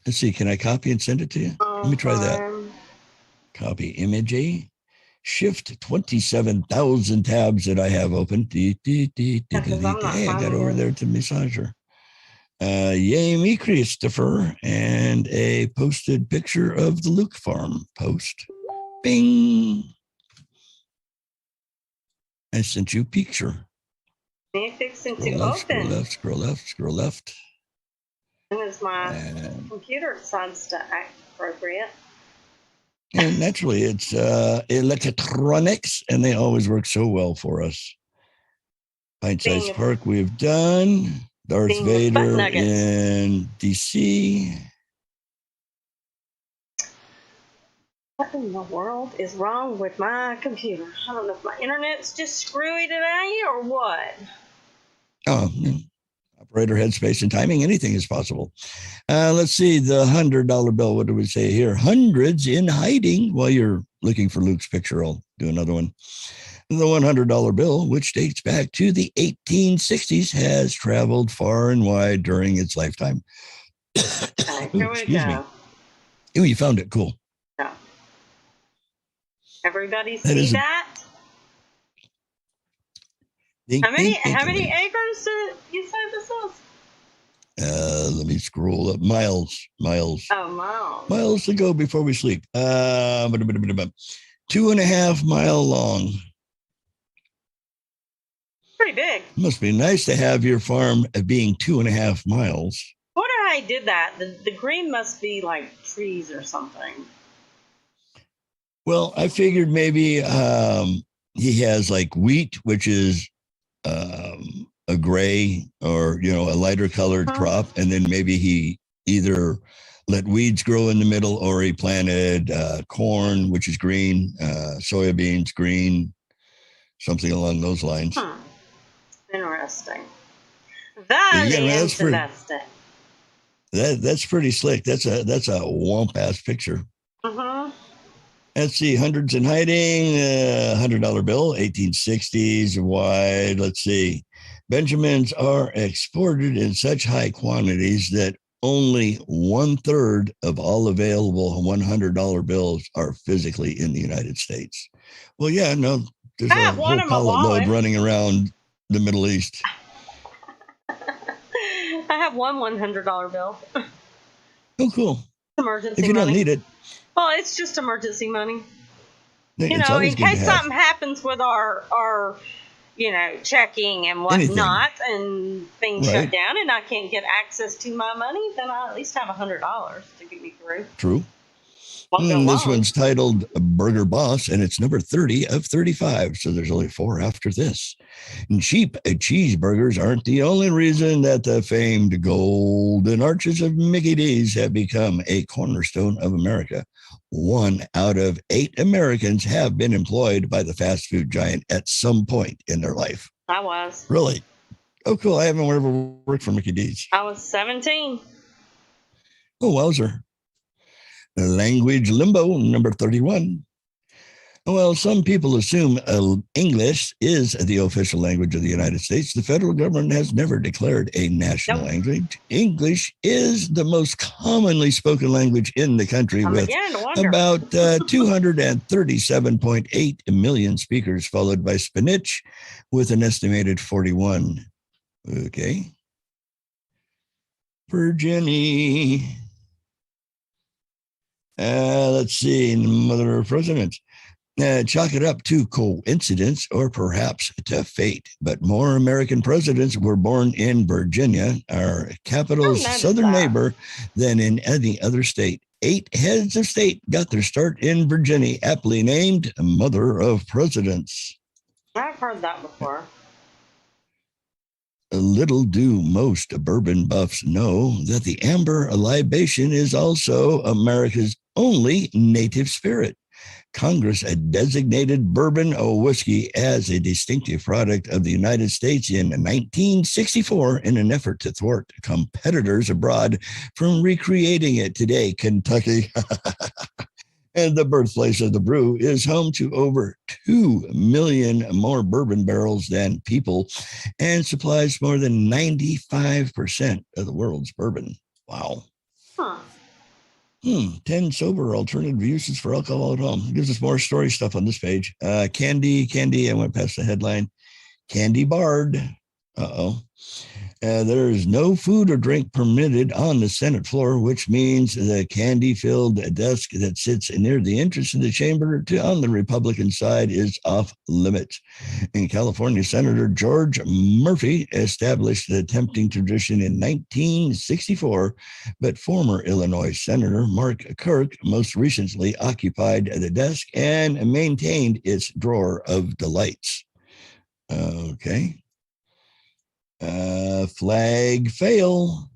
Let's see. Can I copy and send it to you? Let me try that. Copy image A. Shift 27,000 tabs that I have open. Hey, I got over there to massager. Yay me, Christopher. And a posted picture of the Luke farm post. Bing. I sent you a picture. Me fixing to Scroll open. Scroll left. As soon as my computer decides to act appropriate. And naturally, it's electronics, and they always work so well for us. Pint-sized Park, we've done. Darth Vader in DC. What in the world is wrong with my computer? I don't know if my internet's just screwy today or what. Oh, operator, headspace, and timing, anything is possible. Let's see, the $100 bill. What do we say here? Hundreds in hiding. While you're looking for Luke's picture, I'll do another one. The $100 bill, which dates back to the 1860s, has traveled far and wide during its lifetime. Here we go. Oh, you found it. Cool. Yeah. Everybody see that? How many acres did you say this is? Let me scroll up. Miles. Oh, miles. Miles to go before we sleep. 2.5 mile long. Pretty big. Must be nice to have your farm being 2.5 miles. I wonder how he did that. The green must be like trees or something. Well, I figured maybe he has like wheat, which is a gray or, a lighter colored crop. And then maybe he either let weeds grow in the middle or he planted corn, which is green, soybeans, green, something along those lines. Interesting. That's pretty slick. That's a womp ass picture. Let's see, hundreds in hiding, $100 bill, 1860s wide. Let's see. Benjamins are exported in such high quantities that only 1/3 of all available $100 bills are physically in the United States. Well, yeah, no, there's a whole pallet load running around the Middle East. I have one $100 bill. Oh, cool. Emergency if you money. Don't need it. Well, it's just emergency money. It's in case something happens with our checking and whatnot, and things shut down, and I can't get access to my money, then I at least have $100 to get me through. True. This one's titled Burger Boss, and it's number 30 of 35. So there's only 4 after this. And cheap cheeseburgers aren't the only reason that the famed golden arches of Mickey D's have become a cornerstone of America. 1 out of 8 Americans have been employed by the fast food giant at some point in their life. I was. Really? Oh, cool. I haven't ever worked for Mickey D's. I was 17. Oh, wowzer. Language limbo, number 31. Well, some people assume English is the official language of the United States. The federal government has never declared a national language. English is the most commonly spoken language in the country, with about 237.8 million speakers, followed by Spanish with an estimated 41. Okay. Virginia. Let's see, Mother of Presidents. Chalk it up to coincidence or perhaps to fate. But more American presidents were born in Virginia, our capital's southern neighbor, than in any other state. 8 heads of state got their start in Virginia, aptly named Mother of Presidents. I've heard that before. Little do most bourbon buffs know that the amber libation is also America's only native spirit. Congress had designated bourbon whiskey as a distinctive product of the United States in 1964 in an effort to thwart competitors abroad from recreating it. Today, Kentucky, and the birthplace of the brew, is home to over 2 million more bourbon barrels than people and supplies more than 95% of the world's bourbon. Wow. Huh. 10 sober alternative uses for alcohol at home. It gives us more story stuff on this page. Candy. I went past the headline. Candy barred. There is no food or drink permitted on the Senate floor, which means the candy-filled desk that sits near the entrance of the chamber on the Republican side is off limits. In California, Senator George Murphy established the tempting tradition in 1964, but former Illinois Senator Mark Kirk most recently occupied the desk and maintained its drawer of delights. Okay. Flag fail.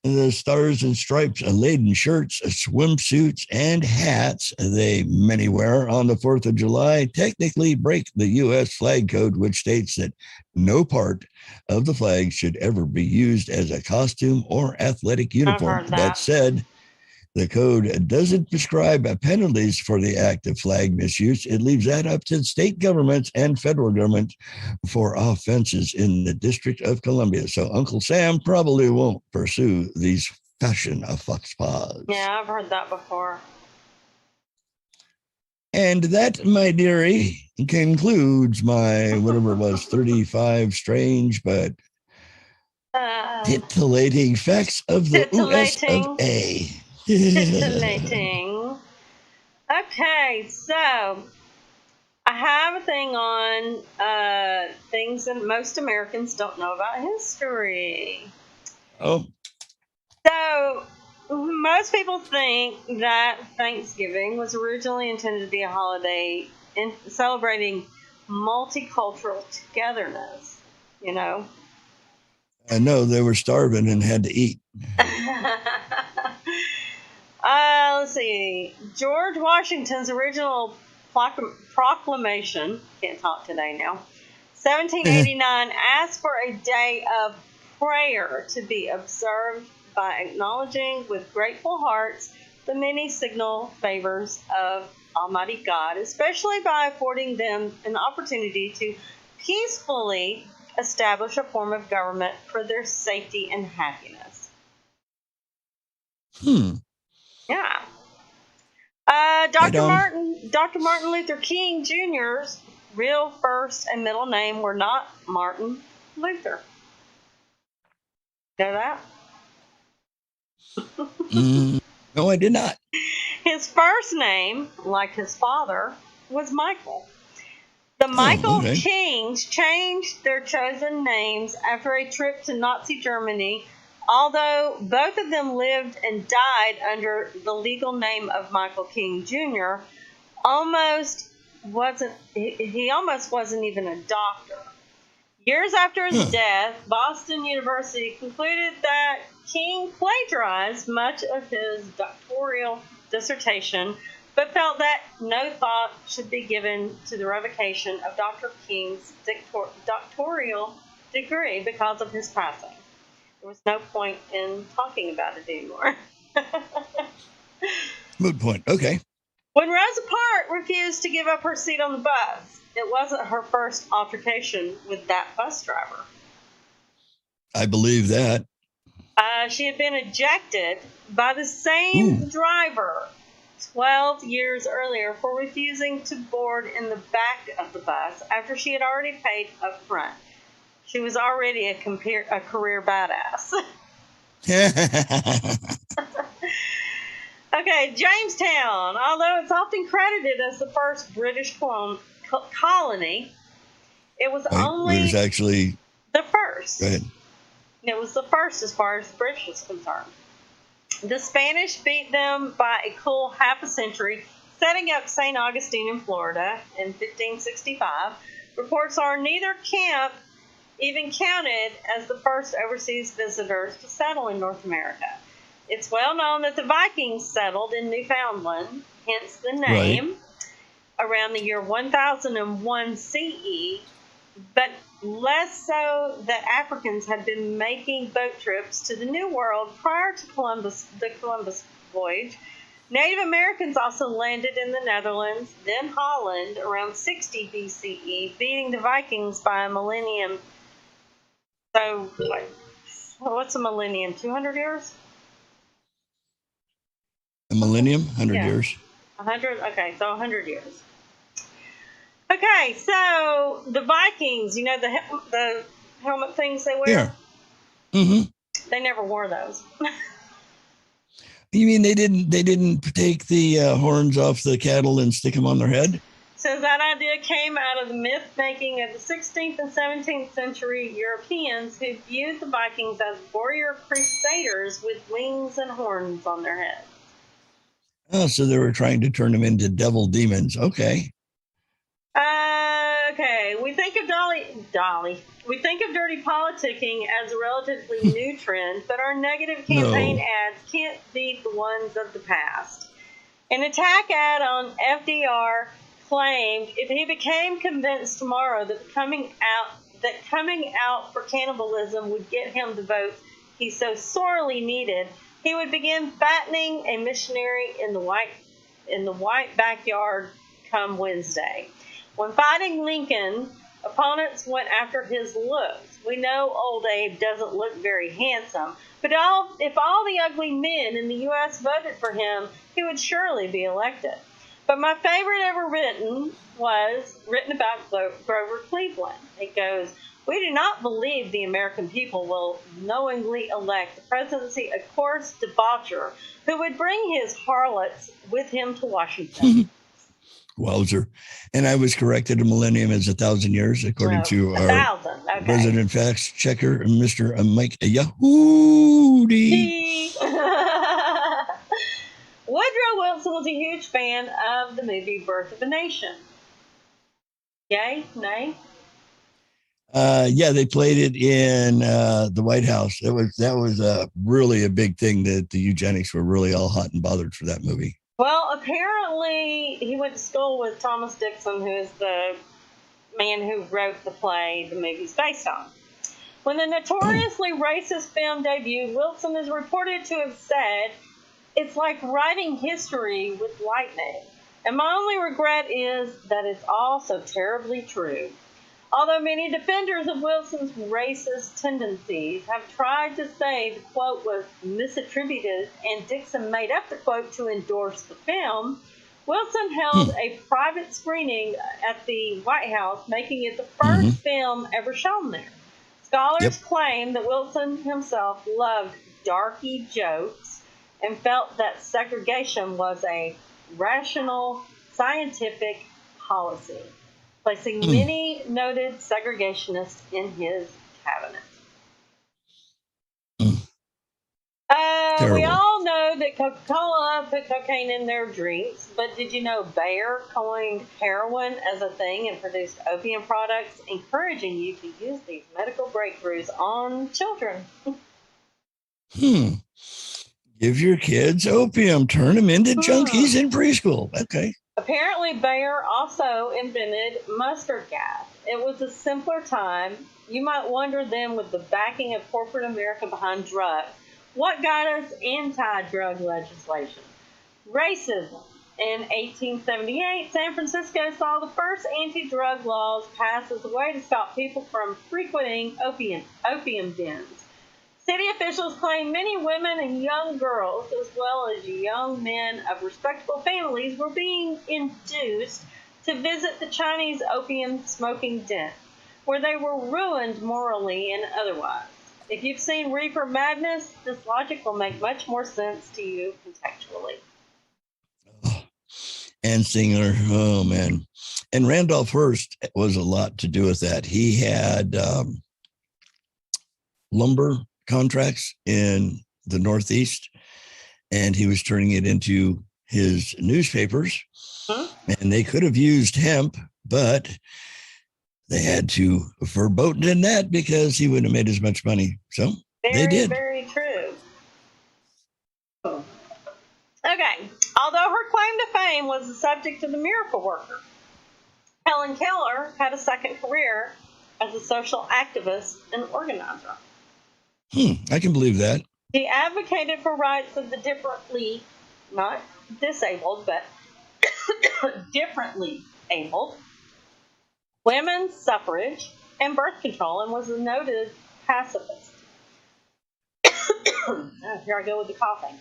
The stars and stripes laden shirts, swimsuits, and hats many wear on the 4th of July technically break the U.S. flag code, which states that no part of the flag should ever be used as a costume or athletic uniform. That said, the code doesn't prescribe penalties for the act of flag misuse. It leaves that up to state governments and federal government for offenses in the District of Columbia. So Uncle Sam probably won't pursue these fashion faux pas. Yeah, I've heard that before. And that, my dearie, concludes my, whatever it was, 35 strange but titillating facts of the US of A. Titillating. Okay, so I have a thing on things that most Americans don't know about history. Oh. So most people think that Thanksgiving was originally intended to be a holiday in celebrating multicultural togetherness, you know? I know they were starving and had to eat. Let's see. George Washington's original proclamation, can't talk today now, 1789, asked for a day of prayer to be observed by acknowledging with grateful hearts the many signal favors of Almighty God, especially by affording them an opportunity to peacefully establish a form of government for their safety and happiness. Yeah. Dr. Martin Luther King Jr.'s real first and middle name were not Martin Luther. Know that? No, I did not. His first name, like his father, was Michael. The Michael Kings changed their chosen names after a trip to Nazi Germany, although both of them lived and died under the legal name of Michael King Jr. He almost wasn't even a doctor. Years after his death, Boston University concluded that King plagiarized much of his doctoral dissertation, but felt that no thought should be given to the revocation of Dr. King's doctoral degree because of his passing. There was no point in talking about it anymore. Moot point. Okay. When Rosa Parks refused to give up her seat on the bus, it wasn't her first altercation with that bus driver. I believe that. She had been ejected by the same driver 12 years earlier for refusing to board in the back of the bus after she had already paid up front. She was already a career badass. Okay, Jamestown, although it's often credited as the first British colony, it was Right? It was only actually, the first. go ahead. It was the first as far as the British is concerned. The Spanish beat them by a cool half a century, setting up St. Augustine in Florida in 1565. Reports are neither camp even counted as the first overseas visitors to settle in North America. It's well known that the Vikings settled in Newfoundland, hence the name, around the year 1001 CE, but less so that Africans had been making boat trips to the New World prior to the Columbus voyage. Native Americans also landed in the Netherlands, then Holland, around 60 BCE, beating the Vikings by a millennium. So, what's a millennium? 200 years? A millennium, 100 Yeah. years. 100? Okay, so 100 years. Okay, so the Vikings, you know the helmet things they wear? Yeah. Mm-hmm. They never wore those. You mean they didn't take the horns off the cattle and stick them on their head? So that idea came out of the myth making of the 16th and 17th century Europeans who viewed the Vikings as warrior crusaders with wings and horns on their heads. Oh, so they were trying to turn them into devil demons. Okay. Okay, we think of Dolly. We think of dirty politicking as a relatively new trend, but our negative campaign ads can't beat the ones of the past. An attack ad on FDR claimed if he became convinced tomorrow that coming out for cannibalism would get him the votes he so sorely needed, he would begin fattening a missionary in the white backyard come Wednesday. When fighting Lincoln, opponents went after his looks. We know old Abe doesn't look very handsome, but if all the ugly men in the U.S. voted for him, he would surely be elected. But my favorite ever written about Grover Cleveland. It goes, "We do not believe the American people will knowingly elect the presidency a coarse debaucher who would bring his harlots with him to Washington." Wowzer. And I was corrected. A millennium is 1,000 years, according to our resident facts checker, Mr. Mike Yahudi. Woodrow Wilson was a huge fan of the movie Birth of a Nation. Yay? Nay? Yeah, they played it in the White House. That was really a big thing that the eugenics were really all hot and bothered for that movie. Well, apparently he went to school with Thomas Dixon, who is the man who wrote the play the movie's based on. When the notoriously racist film debuted, Wilson is reported to have said, "It's like writing history with lightning. And my only regret is that it's all so terribly true." Although many defenders of Wilson's racist tendencies have tried to say the quote was misattributed and Dixon made up the quote to endorse the film, Wilson held a private screening at the White House, making it the first film ever shown there. Scholars claim that Wilson himself loved darky jokes and felt that segregation was a rational, scientific policy, placing many noted segregationists in his cabinet. We all know that Coca-Cola put cocaine in their drinks, but did you know Bayer coined heroin as a thing and produced opium products, encouraging you to use these medical breakthroughs on children? Give your kids opium, turn them into junkies in preschool. Okay. Apparently, Bayer also invented mustard gas. It was a simpler time. You might wonder then, with the backing of corporate America behind drugs, what got us anti-drug legislation? Racism. In 1878, San Francisco saw the first anti-drug laws passed as a way to stop people from frequenting opium dens. City officials claim many women and young girls, as well as young men of respectable families, were being induced to visit the Chinese opium smoking den, where they were ruined morally and otherwise. If you've seen Reefer Madness, this logic will make much more sense to you contextually. Anslinger, oh man. And Randolph Hearst was a lot to do with that. He had lumber contracts in the Northeast, and he was turning it into his newspapers. Huh? And they could have used hemp, but they had to verboten in that because he wouldn't have made as much money. So they did. Very true. Okay. Although her claim to fame was the subject of The Miracle Worker, Helen Keller had a second career as a social activist and organizer. I can believe that. She advocated for rights of the differently, not disabled, but differently abled, women's suffrage, and birth control, and was a noted pacifist. Here I go with the coughing.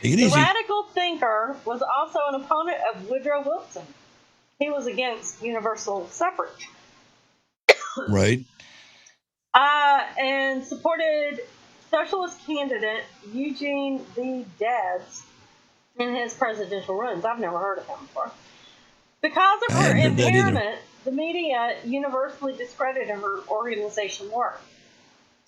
Take it The easy. radical thinker was also an opponent of Woodrow Wilson. He was against universal suffrage. Right. And supported socialist candidate Eugene V. Debs in his presidential runs. I've never heard of him before. Because of I her hadn't heard that either. impairment, the media universally discredited her organization work.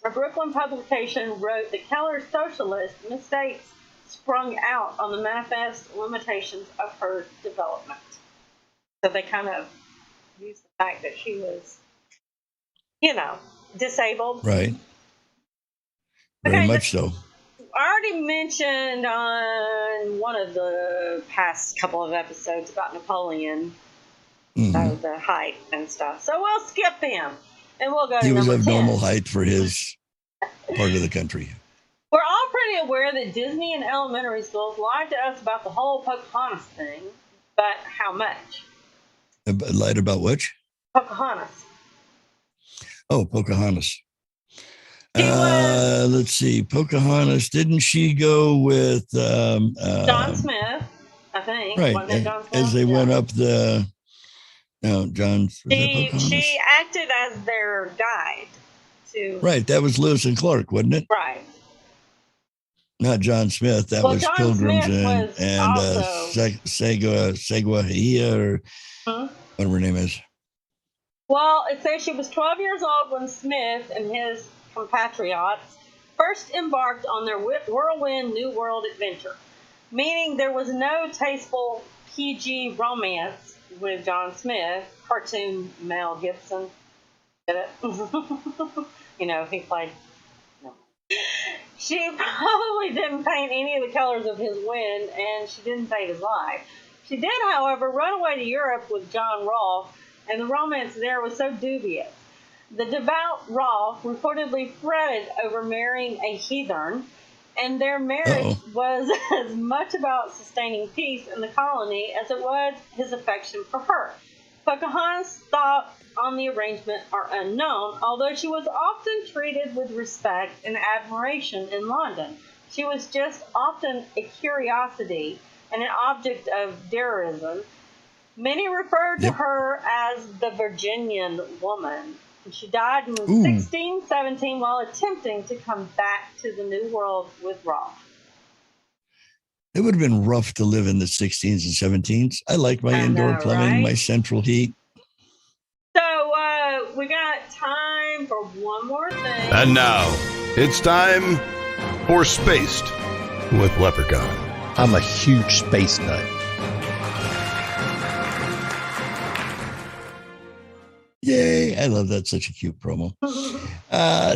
A Brooklyn publication wrote that Keller's socialist mistakes sprung out on the manifest limitations of her development. So they kind of used the fact that she was, disabled. Right. Very Okay, much so. I already mentioned on one of the past couple of episodes about Napoleon, Mhm. the height and stuff. So we'll skip him, and we'll go to He was number of 10. normal height for his part of the country. We're all pretty aware that Disney and elementary schools lied to us about the whole Pocahontas thing, but how much? Lied about which? Pocahontas. Oh, Pocahontas. She was- Let's see. Pocahontas, didn't she go with John Smith, I think. right, Wasn't it John Smith? as they Yeah. went up the John, was that Pocahontas? She acted as their guide to Right, that was Lewis and Clark, wasn't it? right. Not John Smith. That Well, was John Pilgrims Smith was and also- Seguahia, or Huh? whatever her name is. Well, it says she was 12 years old when Smith and his compatriots first embarked on their whirlwind New World adventure, meaning there was no tasteful PG romance with John Smith, cartoon Mel Gibson. Did it? He played. No. She probably didn't paint any of the colors of his wind, and she didn't save his life. She did, however, run away to Europe with John Rolfe, and the romance there was so dubious. The devout Rolfe reportedly fretted over marrying a heathen, and their marriage was as much about sustaining peace in the colony as it was his affection for her. Pocahontas' thoughts on the arrangement are unknown, although she was often treated with respect and admiration in London. She was just often a curiosity and an object of derision. Many referred to her as the Virginian woman. She died in 1617 while attempting to come back to the New World with Rolfe. It would have been rough to live in the 16s and 17s. I like my indoor plumbing, right? my central heat. So we got time for one more thing. And now, it's time for Spaced with Leprechaun. I'm a huge space nut. Yay. I love that. Such a cute promo.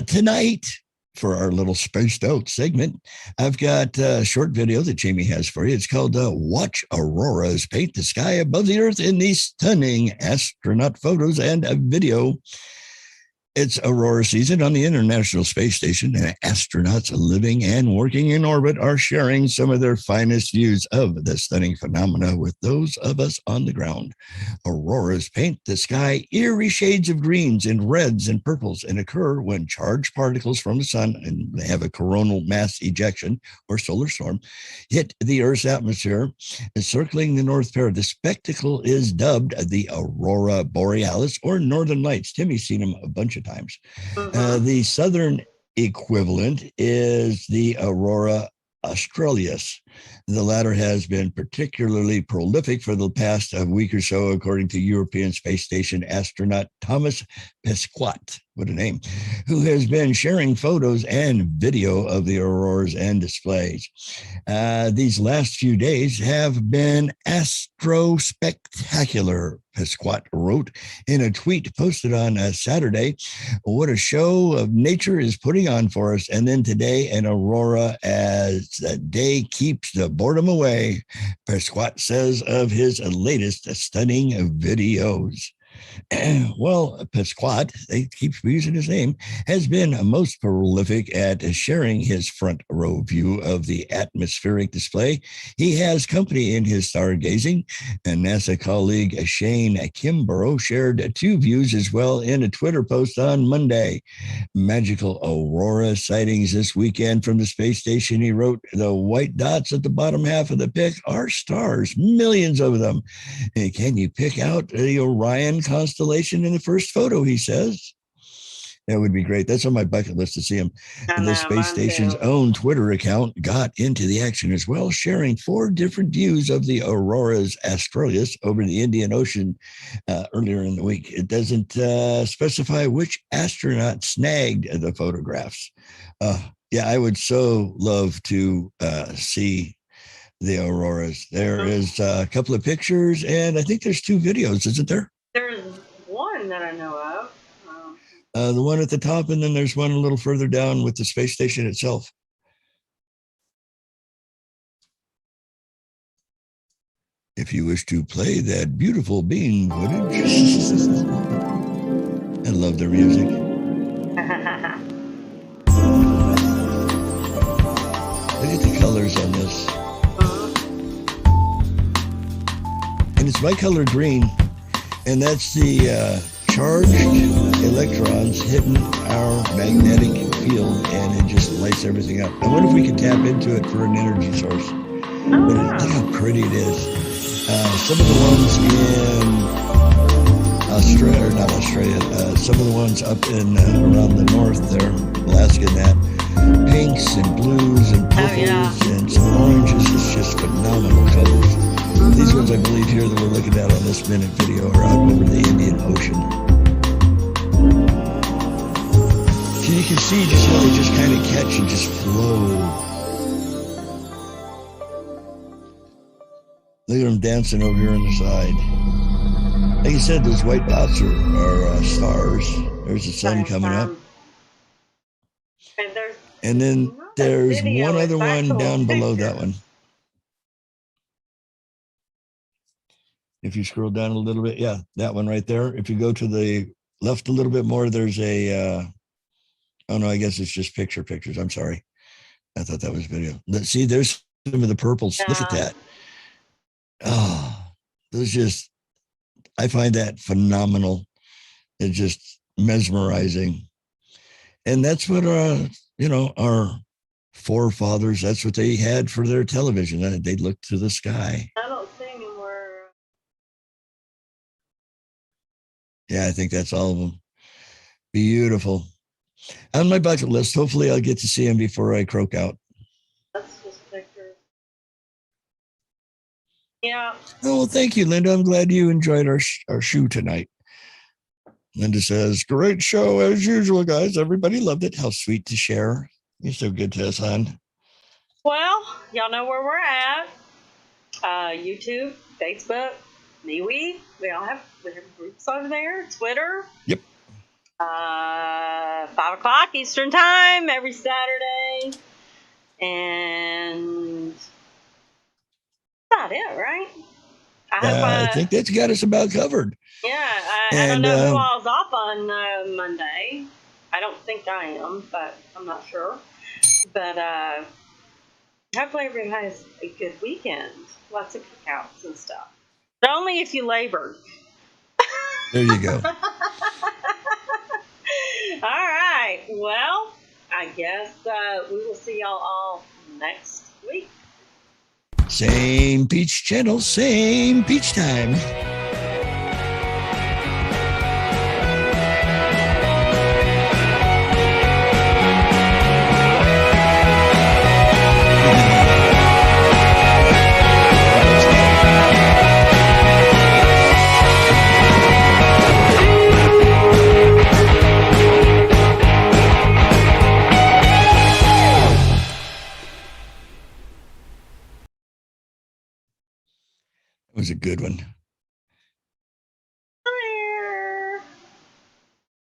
Tonight, for our little spaced out segment, I've got a short video that Jamie has for you. It's called Watch Auroras Paint the Sky Above the Earth in these stunning astronaut photos and a video. It's Aurora season on the International Space Station, and astronauts living and working in orbit are sharing some of their finest views of the stunning phenomena with those of us on the ground. Auroras paint the sky eerie shades of greens and reds and purples and occur when charged particles from the sun, and they have a coronal mass ejection or solar storm, hit the Earth's atmosphere, encircling the North Pole. The spectacle is dubbed the Aurora Borealis or Northern Lights. Timmy's seen them a bunch of times. The southern equivalent is the Aurora Australis. The latter has been particularly prolific for the past week or so, according to European Space Station astronaut Thomas Pesquat, what a name, who has been sharing photos and video of the auroras and displays. These last few days have been astro-spectacular, Pesquat wrote in a tweet posted on Saturday. What a show of nature is putting on for us. And then today, an aurora as the day keeps the boredom away, Pesquat says of his latest stunning videos. Well, Pesquat, they keep using his name, has been most prolific at sharing his front row view of the atmospheric display. He has company in his stargazing, and NASA colleague Shane Kimbrough shared 2 views as well in a Twitter post on Monday. Magical aurora sightings this weekend from the space station, he wrote. The white dots at the bottom half of the pic are stars, millions of them. And can you pick out the Orion constellation in the first photo, he says. That would be great. That's on my bucket list to see him. And the space station's own Twitter account got into the action as well, sharing 4 different views of the auroras australis over the Indian Ocean earlier in the week. It doesn't specify which astronaut snagged the photographs. Yeah, I would so love to see the auroras. There is a couple of pictures, and I think there's 2 videos, isn't there? There's one that I know of. The one at the top, and then there's one a little further down with the space station itself. If you wish to play that beautiful bean footage. I love their music. Look at the colors on this. And it's bicolor green. And that's the charged electrons hitting our magnetic field, and it just lights everything up. I wonder if we could tap into it for an energy source. But look how pretty it is. Some of the ones in Australia, or not Australia, some of the ones up in around the north there, Alaska and that, pinks and blues and purples and some oranges. It's just phenomenal colors. These ones, I believe, here that we're looking at on this minute video are out over the Indian Ocean. So you can see just how they just kind of catch and just flow. Look at them dancing over here on the side. Like I said, those white dots are stars. There's the sun coming up. And then there's one other one down below that one. If you scroll down a little bit, yeah, that one right there. If you go to the left a little bit more, there's a, oh no, I guess it's just pictures. I'm sorry. I thought that was video. Let's see, there's some of the purples. Yeah. Look at that. Oh, there's just, I find that phenomenal. It's just mesmerizing. And that's what, our forefathers, that's what they had for their television. They looked to the sky. I don't see anymore. Yeah, I think that's all of them. Beautiful. On my bucket list, hopefully I'll get to see him before I croak out. That's just pictures. Yeah. Oh, well, thank you, Linda. I'm glad you enjoyed our show tonight. Linda says, great show as usual, guys. Everybody loved it. How sweet to share. You're so good to us, hon. Well, y'all know where we're at. YouTube, Facebook, MeWe. We have groups over there. Twitter. Yep. 5 o'clock Eastern time every Saturday. And that's about it, right? I think that's got us about covered. Yeah, I don't know who all's off on Monday. I don't think I am, but I'm not sure. But hopefully everybody has a good weekend. Lots of cookouts and stuff. But only if you labor. There you go. All right. Well, I guess we will see y'all all next week. Same Peach channel, same Peach time. was a good one.